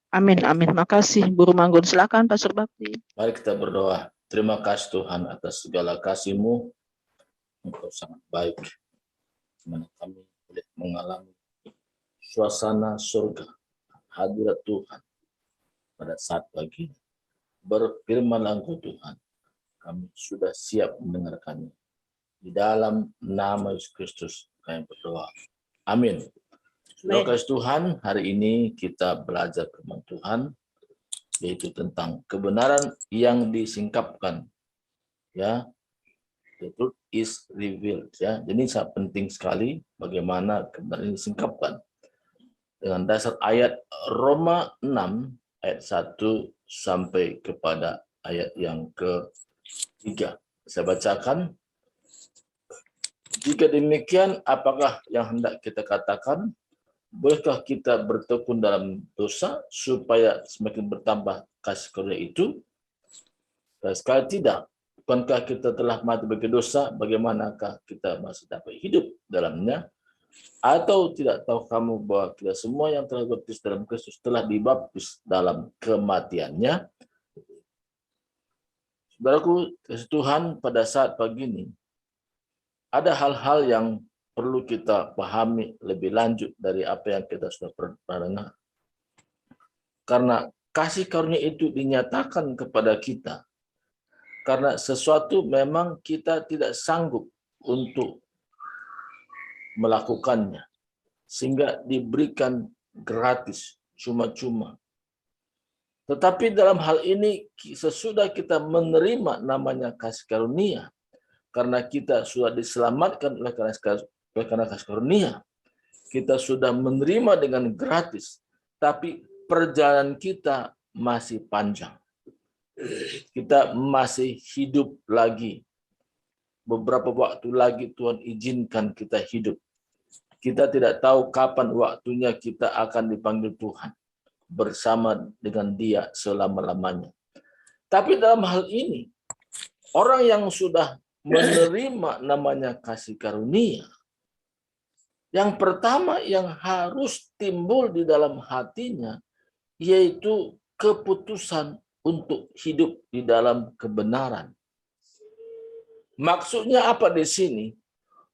Amin, amin. Makasih, Guru Manggun. Silakan, Pastor Bakti. Mari kita berdoa. Terima kasih Tuhan atas segala kasih-Mu. Engkau sangat baik. Dimana kami boleh mengalami suasana surga, hadirat Tuhan pada saat pagi. Berfirmanlah Engkau Tuhan. Kami sudah siap mendengarkannya. Di dalam nama Yesus Kristus kami berdoa. Amin. Saudara kasih Tuhan, hari ini kita belajar firman Tuhan, yaitu tentang kebenaran yang disingkapkan. Ya, the truth is revealed. Ya, jadi sangat penting sekali bagaimana kebenaran ini disingkapkan. Dengan dasar ayat Roma 6 ayat 1 sampai kepada ayat yang ke-3. Saya bacakan. Jika demikian, apakah yang hendak kita katakan? Bolehkah kita bertekun dalam dosa supaya semakin bertambah kasih karunia itu? Dan sekali tidak. Bukankah kita telah mati bagi dosa? Bagaimanakah kita masih dapat hidup dalamnya? Atau tidak tahu kamu bahwa kita semua yang telah dibaptis dalam Kristus telah dibaptis dalam kematiannya? Saudaraku, kasih Tuhan, pada saat pagi ini ada hal-hal yang perlu kita pahami lebih lanjut dari apa yang kita sudah pernah dengar. Karena kasih karunia itu dinyatakan kepada kita. Karena sesuatu memang kita tidak sanggup untuk melakukannya. Sehingga diberikan gratis, cuma-cuma. Tetapi dalam hal ini, sesudah kita menerima namanya kasih karunia, karena kita sudah diselamatkan oleh karena kasih karunia, kita sudah menerima dengan gratis, tapi perjalanan kita masih panjang. Kita masih hidup lagi. Beberapa waktu lagi Tuhan izinkan kita hidup. Kita tidak tahu kapan waktunya kita akan dipanggil Tuhan bersama dengan Dia selama-lamanya. Tapi dalam hal ini, orang yang sudah menerima namanya kasih karunia, yang pertama yang harus timbul di dalam hatinya, yaitu keputusan untuk hidup di dalam kebenaran. Maksudnya apa di sini?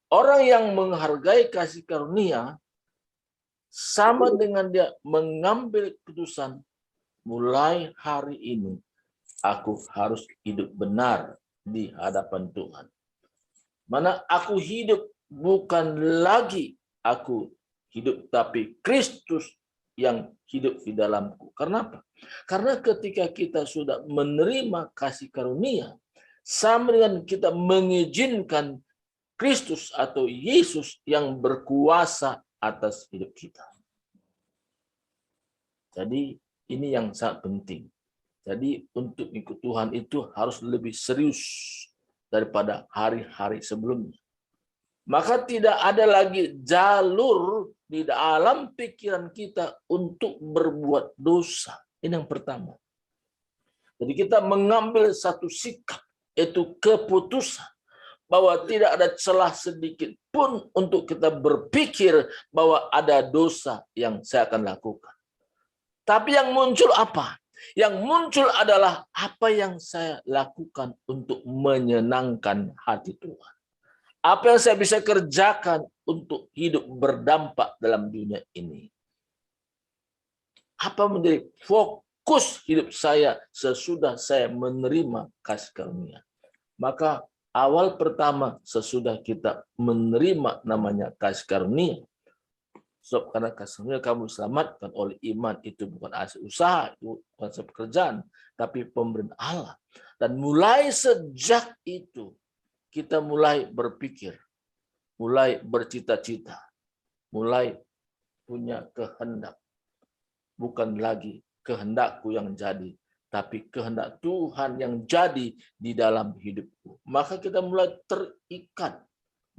Orang yang menghargai kasih karunia, sama dengan dia mengambil keputusan, mulai hari ini, aku harus hidup benar di hadapan Tuhan. Mana aku hidup bukan lagi aku hidup, tapi Kristus yang hidup di dalamku. Karena apa? Karena ketika kita sudah menerima kasih karunia, sama dengan kita mengizinkan Kristus atau Yesus yang berkuasa atas hidup kita. Jadi ini yang sangat penting. Jadi untuk ikut Tuhan itu harus lebih serius daripada hari-hari sebelumnya. Maka tidak ada lagi jalur di dalam pikiran kita untuk berbuat dosa. Ini yang pertama. Jadi kita mengambil satu sikap, yaitu keputusan, bahwa tidak ada celah sedikit pun untuk kita berpikir bahwa ada dosa yang saya akan lakukan. Tapi yang muncul apa? Yang muncul adalah apa yang saya lakukan untuk menyenangkan hati Tuhan. Apa yang saya bisa kerjakan untuk hidup berdampak dalam dunia ini. Apa menjadi fokus hidup saya sesudah saya menerima kasih karunia. Maka awal pertama sesudah kita menerima namanya kasih karunia. Sebab karena kasih karunia kamu diselamatkan oleh iman, itu bukan hasil usaha, itu bukan hasil pekerjaan, tapi pemberian Allah. Dan mulai sejak itu kita mulai berpikir, mulai bercita-cita, mulai punya kehendak. Bukan lagi kehendakku yang jadi, tapi kehendak Tuhan yang jadi di dalam hidupku. Maka kita mulai terikat,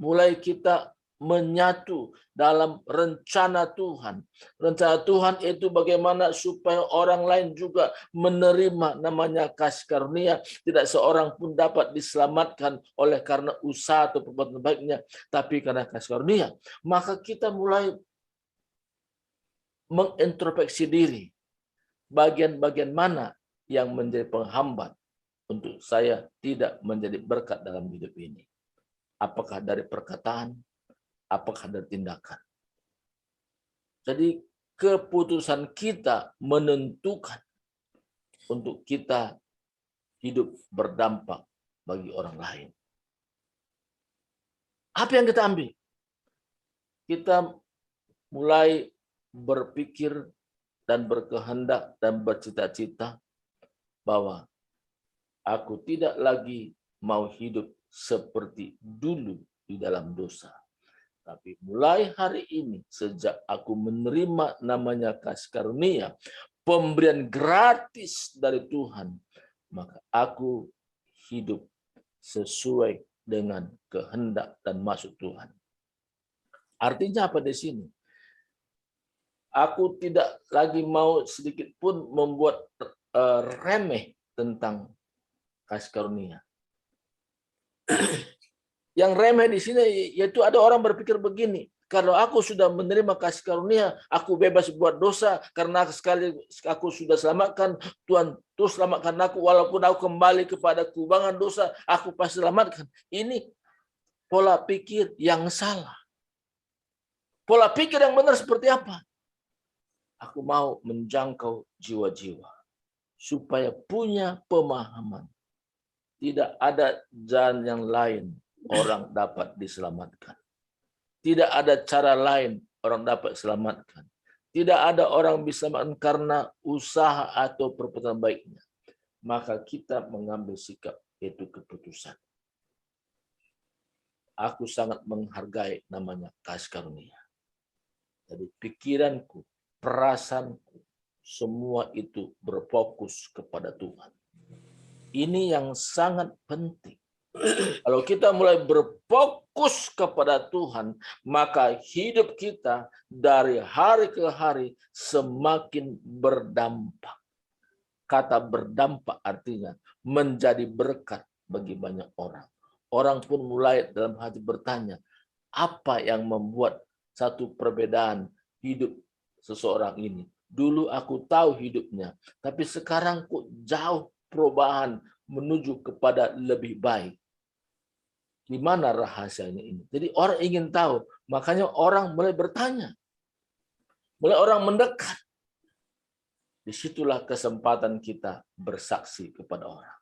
mulai kita menyatu dalam rencana Tuhan. Rencana Tuhan itu bagaimana supaya orang lain juga menerima namanya kasih karunia. Tidak seorang pun dapat diselamatkan oleh karena usaha atau perbuatan baiknya, tapi karena kasih karunia. Maka kita mulai mengintrospeksi diri. bagian-bagian mana yang menjadi penghambat untuk saya tidak menjadi berkat dalam hidup ini. Apakah dari perkataan, apakah dari tindakan. Jadi keputusan kita menentukan untuk kita hidup berdampak bagi orang lain. Apa yang kita ambil? Kita mulai berpikir dan berkehendak dan bercita-cita bahwa aku tidak lagi mau hidup seperti dulu di dalam dosa. Tapi mulai hari ini, sejak aku menerima namanya kasih karunia, pemberian gratis dari Tuhan, maka aku hidup sesuai dengan kehendak dan maksud Tuhan. Artinya apa di sini? Aku tidak lagi mau sedikit pun membuat remeh tentang kasih karunia. Yang remeh di sini yaitu ada orang berpikir begini, kalau aku sudah menerima kasih karunia, aku bebas buat dosa karena sekali aku sudah selamatkan, Tuhan terus selamatkan aku walaupun aku kembali kepada kubangan dosa, aku pasti selamatkan. Ini pola pikir yang salah. Pola pikir yang benar seperti apa? Aku mau menjangkau jiwa-jiwa supaya punya pemahaman. Tidak ada jalan yang lain orang dapat diselamatkan. Tidak ada cara lain orang dapat selamatkan. Tidak ada orang bisa selamatkan karena usaha atau perbuatan baiknya. Maka kita mengambil sikap, yaitu keputusan. Aku sangat menghargai namanya kasih karunia. Jadi pikiranku, perasaanku, semua itu berfokus kepada Tuhan. Ini yang sangat penting. Kalau kita mulai berfokus kepada Tuhan, maka hidup kita dari hari ke hari semakin berdampak. Kata berdampak artinya menjadi berkat bagi banyak orang. Orang pun mulai dalam hati bertanya, apa yang membuat satu perbedaan hidup seseorang ini? Dulu aku tahu hidupnya, tapi sekarang kok jauh perubahan menuju kepada lebih baik. Di mana rahasianya ini? Jadi orang ingin tahu, makanya orang mulai bertanya. Mulai orang mendekat. Disitulah kesempatan kita bersaksi kepada orang.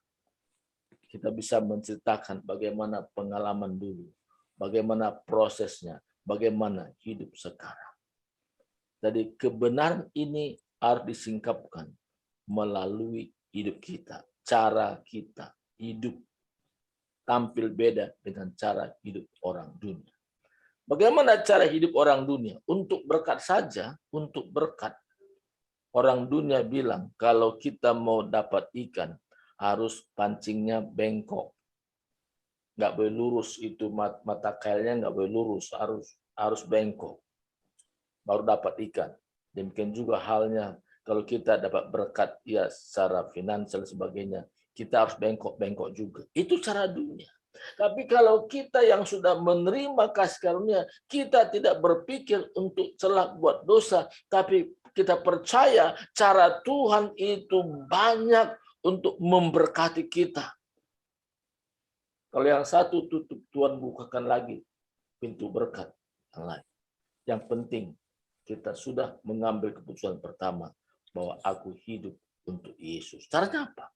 Kita bisa menceritakan bagaimana pengalaman dulu, bagaimana prosesnya, bagaimana hidup sekarang. Jadi kebenaran ini harus disingkapkan melalui hidup kita, cara kita hidup tampil beda dengan cara hidup orang dunia. Bagaimana cara hidup orang dunia? Untuk berkat saja, untuk berkat. Orang dunia bilang, kalau kita mau dapat ikan, harus pancingnya bengkok. Nggak boleh lurus, itu mata kailnya nggak boleh lurus, harus bengkok. Baru dapat ikan. Demikian juga halnya, kalau kita dapat berkat ya secara finansial sebagainya, kita harus bengkok-bengkok juga. Itu cara dunia. Tapi kalau kita yang sudah menerima kasih karunia, kita tidak berpikir untuk celah buat dosa, tapi kita percaya cara Tuhan itu banyak untuk memberkati kita. Kalau yang satu tutup, Tuhan bukakan lagi pintu berkat yang lain. Yang penting kita sudah mengambil keputusan pertama bahwa aku hidup untuk Yesus. Caranya apa?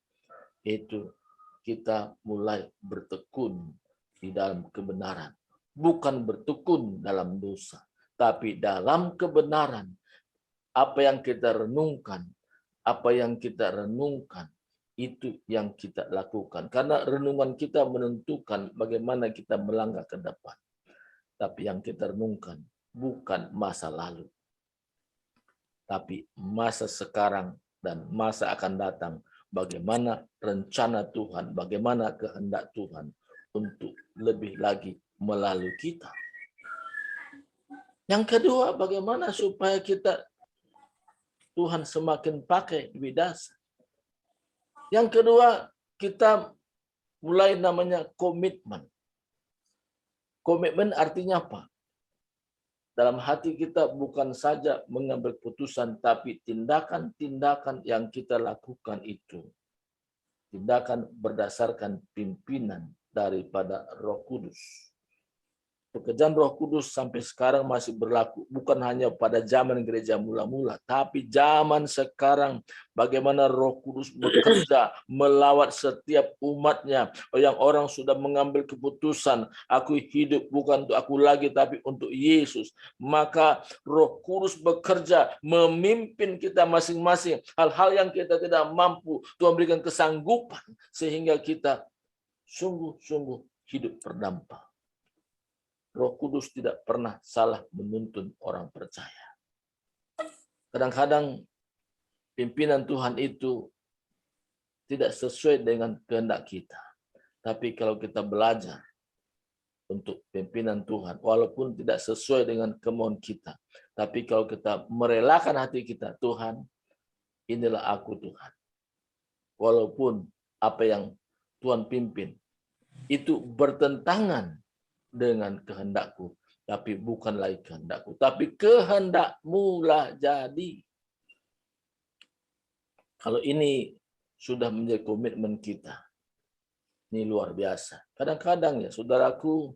Itu kita mulai bertekun di dalam kebenaran. Bukan bertekun dalam dosa, tapi dalam kebenaran. Apa yang kita renungkan, itu yang kita lakukan. Karena renungan kita menentukan bagaimana kita melangkah ke depan. Tapi yang kita renungkan bukan masa lalu, tapi masa sekarang dan masa akan datang. Bagaimana rencana Tuhan, bagaimana kehendak Tuhan untuk lebih lagi melalui kita. Yang kedua, bagaimana supaya kita Tuhan semakin pakai di dasar. Yang kedua, kita mulai namanya komitmen. Komitmen artinya apa? dalam hati kita bukan saja mengambil keputusan, tapi tindakan-tindakan yang kita lakukan itu tindakan berdasarkan pimpinan daripada Roh Kudus. Pekerjaan Roh Kudus sampai sekarang masih berlaku, bukan hanya pada zaman gereja mula-mula, tapi zaman sekarang bagaimana Roh Kudus bekerja melawat setiap umatnya, yang orang sudah mengambil keputusan, aku hidup bukan untuk aku lagi, tapi untuk Yesus. Maka Roh Kudus bekerja memimpin kita masing-masing. Hal-hal yang kita tidak mampu, Tuhan berikan kesanggupan sehingga kita sungguh-sungguh hidup berdampak. Roh Kudus tidak pernah salah menuntun orang percaya. Kadang-kadang pimpinan Tuhan itu tidak sesuai dengan kehendak kita. Tapi kalau kita belajar untuk pimpinan Tuhan, walaupun tidak sesuai dengan kemauan kita, tapi kalau kita merelakan hati kita, Tuhan, inilah aku Tuhan. Walaupun apa yang Tuhan pimpin itu bertentangan dengan kehendakku, tapi bukan lagi kehendakku, tapi kehendakmu lah jadi. Kalau ini sudah menjadi komitmen kita, ini luar biasa. Kadang-kadang ya saudaraku,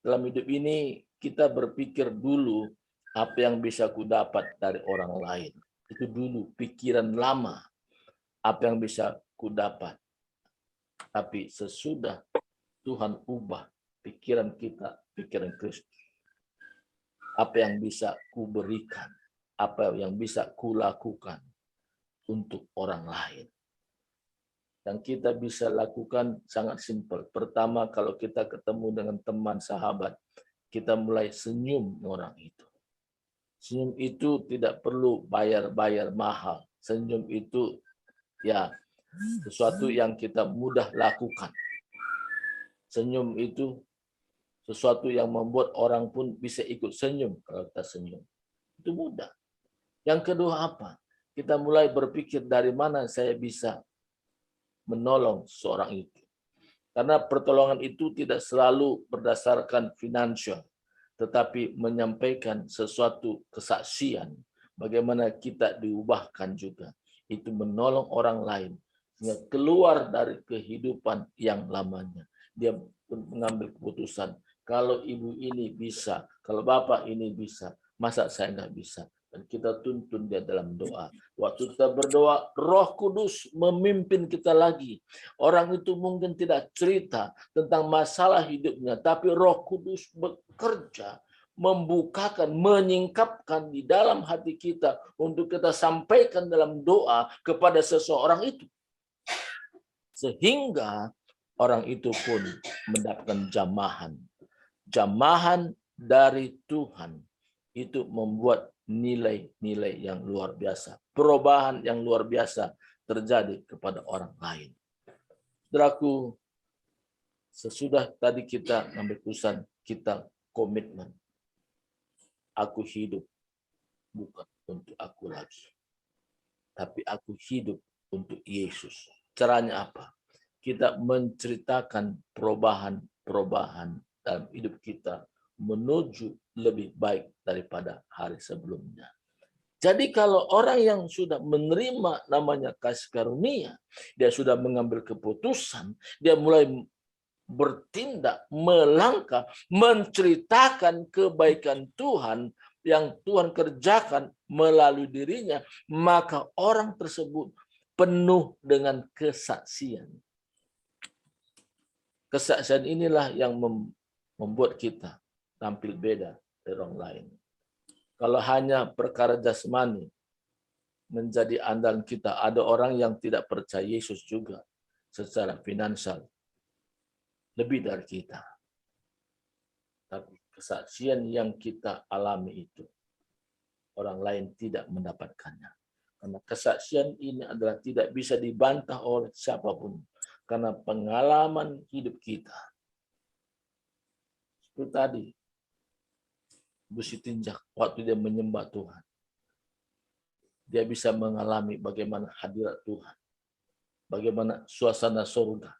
dalam hidup ini kita berpikir dulu apa yang bisa ku dapat dari orang lain. Itu dulu pikiran lama, apa yang bisa ku dapat. Tapi sesudah Tuhan ubah pikiran kita, pikiran Kristus. Apa yang bisa ku berikan, apa yang bisa ku lakukan untuk orang lain. Dan kita bisa lakukan sangat simpel. Pertama, kalau kita ketemu dengan teman, sahabat, kita mulai senyum orang itu. Senyum itu tidak perlu bayar-bayar mahal. Senyum itu ya sesuatu yang kita mudah lakukan. Senyum itu sesuatu yang membuat orang pun bisa ikut senyum kalau kita senyum. Itu mudah. Yang kedua apa? Kita mulai berpikir dari mana saya bisa menolong seorang itu. Karena pertolongan itu tidak selalu berdasarkan finansial, tetapi menyampaikan sesuatu kesaksian. Bagaimana kita diubahkan juga. Itu menolong orang lain. Sehingga keluar dari kehidupan yang lamanya. Dia mengambil keputusan. Kalau ibu ini bisa, kalau bapak ini bisa, masa saya nggak bisa? Dan kita tuntun dia dalam doa. Waktu kita berdoa, Roh Kudus memimpin kita lagi. Orang itu mungkin tidak cerita tentang masalah hidupnya, tapi Roh Kudus bekerja, membukakan, menyingkapkan di dalam hati kita untuk kita sampaikan dalam doa kepada seseorang itu. Sehingga orang itu pun mendapatkan jamahan. Jamahan dari Tuhan itu membuat nilai-nilai yang luar biasa. Perubahan yang luar biasa terjadi kepada orang lain. Saudaraku, sesudah tadi kita ambil keputusan, kita komitmen. Aku hidup bukan untuk aku lagi. Tapi aku hidup untuk Yesus. Caranya apa? Kita menceritakan perubahan dalam hidup kita menuju lebih baik daripada hari sebelumnya. Jadi kalau orang yang sudah menerima namanya kasih karunia, dia sudah mengambil keputusan, dia mulai bertindak, melangkah, menceritakan kebaikan Tuhan yang Tuhan kerjakan melalui dirinya, maka orang tersebut penuh dengan kesaksian. Kesaksian inilah yang membuat kita tampil beda dari orang lain. Kalau hanya perkara jasmani menjadi andalan kita, ada orang yang tidak percaya Yesus juga secara finansial lebih dari kita. Tapi kesaksian yang kita alami itu orang lain tidak mendapatkannya. Karena kesaksian ini adalah tidak bisa dibantah oleh siapapun. Karena pengalaman hidup kita. Itu tadi. Busi Tinjak, waktu dia menyembah Tuhan. Dia bisa mengalami bagaimana hadirat Tuhan. Bagaimana suasana surga.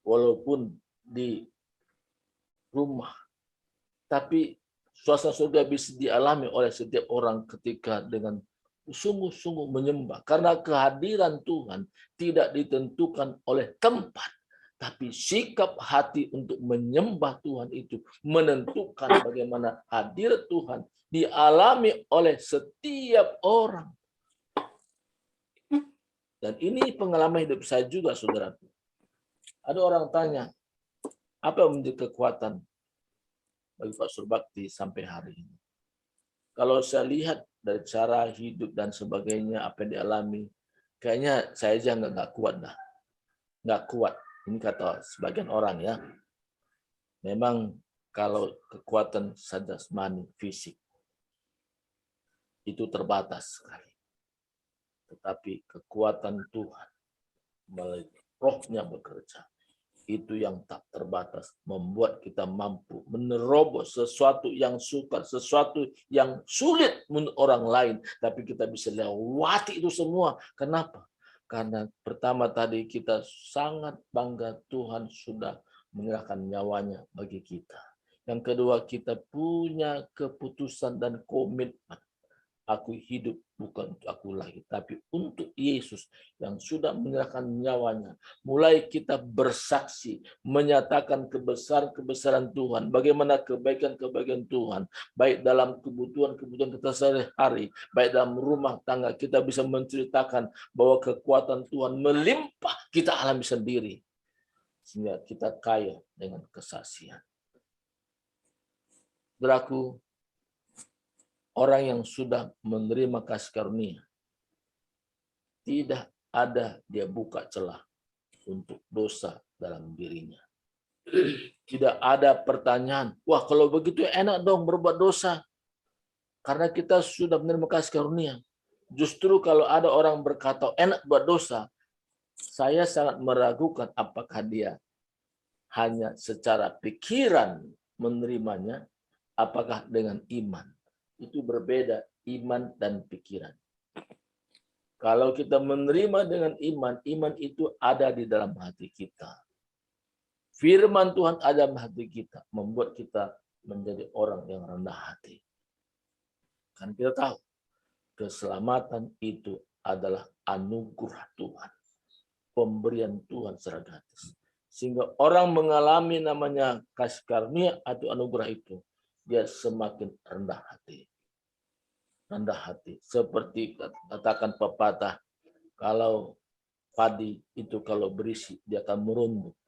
Walaupun di rumah. Tapi Suasana surga bisa dialami oleh setiap orang ketika dengan sungguh-sungguh menyembah. Karena kehadiran Tuhan tidak ditentukan oleh tempat, tapi sikap hati untuk menyembah Tuhan itu menentukan bagaimana hadir Tuhan dialami oleh setiap orang. Dan ini pengalaman hidup saya juga, saudaraku. Ada orang tanya, apa yang menjadi kekuatan bagi Pak Surbakti sampai hari ini? Kalau saya lihat dari cara hidup dan sebagainya, apa yang dialami, kayaknya saya aja nggak kuat dah. Nggak kuat. Ini kata sebagian orang ya. Memang kalau kekuatan jasmani, fisik, itu terbatas sekali. Tetapi kekuatan Tuhan melalui rohnya bekerja, itu yang tak terbatas, membuat kita mampu menerobos sesuatu yang sukar, sesuatu yang sulit menurut orang lain, tapi kita bisa lewati itu semua. Kenapa? Karena pertama tadi kita sangat bangga Tuhan sudah menyerahkan nyawanya bagi kita. Yang kedua, kita punya keputusan dan komitmen. Aku hidup bukan untuk aku lagi, tapi untuk Yesus yang sudah menyerahkan nyawanya. Mulai kita bersaksi, menyatakan kebesaran-kebesaran Tuhan, bagaimana kebaikan-kebaikan Tuhan, baik dalam kebutuhan-kebutuhan kita sehari-hari, baik dalam rumah tangga, kita bisa menceritakan bahwa kekuatan Tuhan melimpah, kita alami sendiri. Sehingga kita kaya dengan kesaksian. Saudaraku, orang yang sudah menerima kasih karunia, tidak ada dia buka celah untuk dosa dalam dirinya. Tidak ada pertanyaan, wah kalau begitu enak dong berbuat dosa. Karena kita sudah menerima kasih karunia. Justru kalau ada orang berkata enak buat dosa, saya sangat meragukan apakah dia hanya secara pikiran menerimanya, apakah dengan iman. Itu berbeda, iman dan pikiran. Kalau kita menerima dengan iman, iman itu ada di dalam hati kita. Firman Tuhan ada dalam hati kita, membuat kita menjadi orang yang rendah hati. Kan kita tahu, keselamatan itu adalah anugerah Tuhan. Pemberian Tuhan secara gratis. Sehingga orang mengalami namanya kasih karunia atau anugerah itu, dia semakin rendah hati. Rendah hati. Seperti katakan pepatah, kalau padi itu kalau berisi, dia akan merunduk.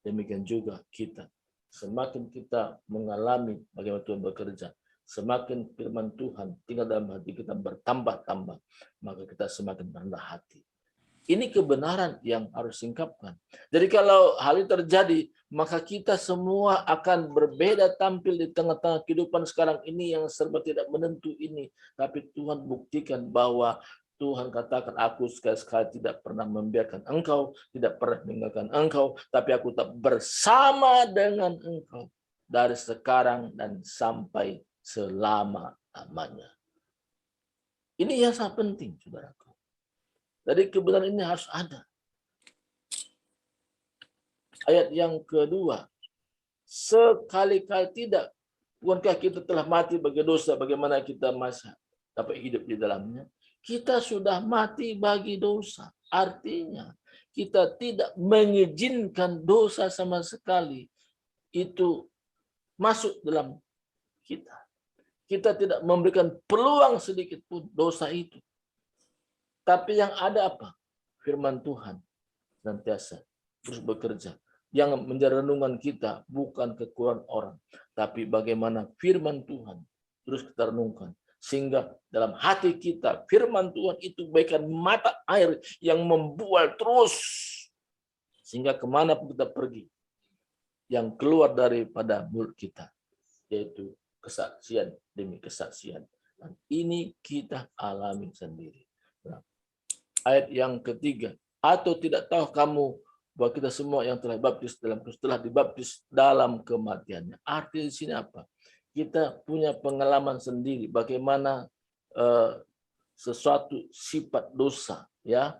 Demikian juga kita. Semakin kita mengalami bagaimana Tuhan bekerja, semakin firman Tuhan tinggal dalam hati kita bertambah-tambah, maka kita semakin rendah hati. Ini kebenaran yang harus singkapkan. Jadi kalau hal ini terjadi, maka kita semua akan berbeda tampil di tengah-tengah kehidupan sekarang ini yang serba tidak menentu ini. Tapi Tuhan buktikan bahwa Tuhan katakan, aku sekali-sekali tidak pernah membiarkan engkau, tidak pernah meninggalkan engkau, tapi aku tetap bersama dengan engkau dari sekarang dan sampai selama-lamanya. Ini yang sangat penting, saudaraku. Jadi kebenaran ini harus ada. Ayat yang kedua, sekali-kali tidak, bukankah kita telah mati bagi dosa, bagaimana kita masih dapat hidup di dalamnya? Kita sudah mati bagi dosa. Artinya, kita tidak mengizinkan dosa sama sekali itu masuk dalam kita. Kita tidak memberikan peluang sedikit pun dosa itu. Tapi yang ada apa? Firman Tuhan senantiasa terus bekerja. Yang menjadi renungan kita bukan kekurangan orang, tapi bagaimana firman Tuhan terus kita renungkan. Sehingga dalam hati kita, firman Tuhan itu bagaikan mata air yang membual terus. Sehingga kemanapun kita pergi, yang keluar daripada mulut kita, yaitu kesaksian demi kesaksian. Dan ini kita alami sendiri. Ayat yang ketiga, atau tidak tahu kamu bahwa kita semua yang telah dibaptis dalam Kristus telah dibaptis dalam kematiannya. Arti di sini apa? Kita punya pengalaman sendiri bagaimana sesuatu sifat dosa, ya,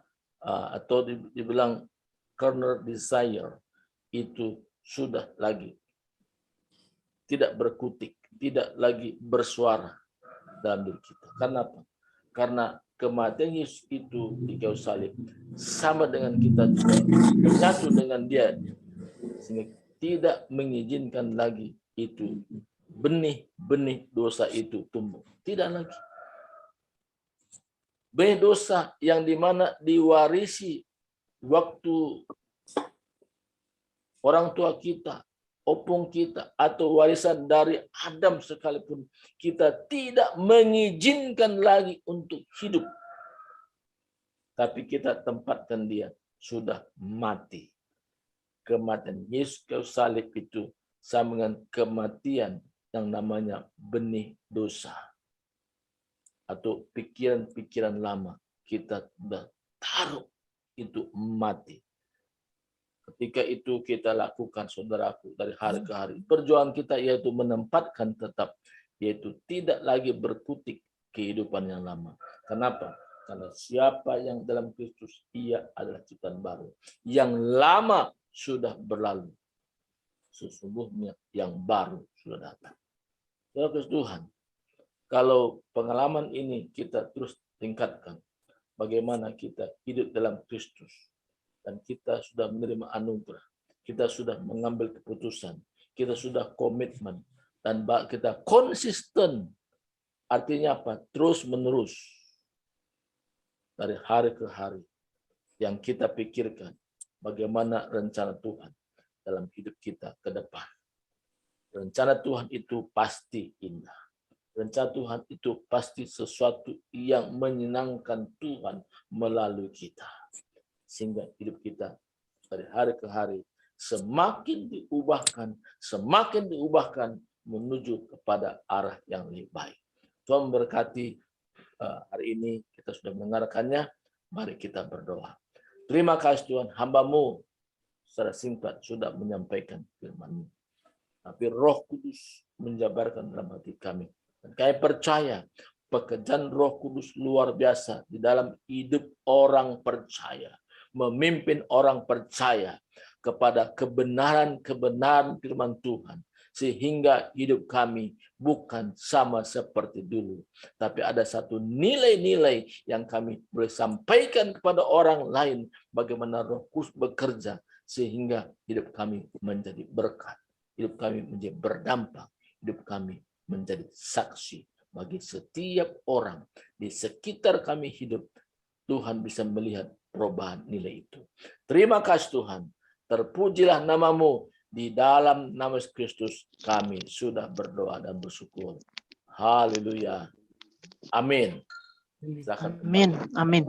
atau dibilang carnal desire itu sudah lagi tidak berkutik tidak lagi bersuara dalam diri kita. Karena apa? Karena kematian Yesus itu di kayu salib sama dengan kita juga menyatu dengan Dia, sehingga tidak mengizinkan lagi itu benih-benih dosa itu tumbuh. Tidak lagi. Benih dosa yang dimana diwarisi waktu orang tua kita, opung kita, atau warisan dari Adam sekalipun, kita tidak mengizinkan lagi untuk hidup. Tapi kita tempatkan dia sudah mati. Kematian Yesus kayu salib itu sama dengan kematian yang namanya benih dosa. Atau pikiran-pikiran lama kita sudah taruh itu mati. Ketika itu kita lakukan, saudaraku, dari hari ke hari. Perjuangan kita yaitu menempatkan tetap, yaitu tidak lagi berkutik kehidupan yang lama. Kenapa? Karena siapa yang dalam Kristus, ia adalah ciptaan baru. Yang lama sudah berlalu. Sesungguhnya yang baru sudah datang. Saudara Tuhan, kalau pengalaman ini kita terus tingkatkan, bagaimana kita hidup dalam Kristus, dan kita sudah menerima anugerah, kita sudah mengambil keputusan, kita sudah komitmen, dan kita konsisten. Artinya apa? Terus menerus dari hari ke hari yang kita pikirkan bagaimana rencana Tuhan dalam hidup kita ke depan. Rencana Tuhan itu pasti indah. Rencana Tuhan itu pasti sesuatu yang menyenangkan Tuhan melalui kita. Sehingga hidup kita dari hari ke hari semakin diubahkan menuju kepada arah yang lebih baik. Tuhan memberkati hari ini kita sudah mendengarkannya. Mari kita berdoa. Terima kasih Tuhan, hamba-Mu secara singkat sudah menyampaikan firman-Mu. Tapi Roh Kudus menjabarkan dalam hati kami. Dan kami percaya pekerjaan Roh Kudus luar biasa di dalam hidup orang percaya. Memimpin orang percaya kepada kebenaran firman Tuhan. Sehingga hidup kami bukan sama seperti dulu. Tapi ada satu nilai-nilai yang kami boleh sampaikan kepada orang lain. Bagaimana Roh Kudus bekerja. Sehingga hidup kami menjadi berkat. Hidup kami menjadi berdampak. Hidup kami menjadi saksi bagi setiap orang di sekitar kami hidup. Tuhan bisa melihat perubahan nilai itu. Terima kasih Tuhan. Terpujilah nama-Mu. Di dalam nama Kristus kami sudah berdoa dan bersyukur. Haleluya. Amin. Amin. Amin.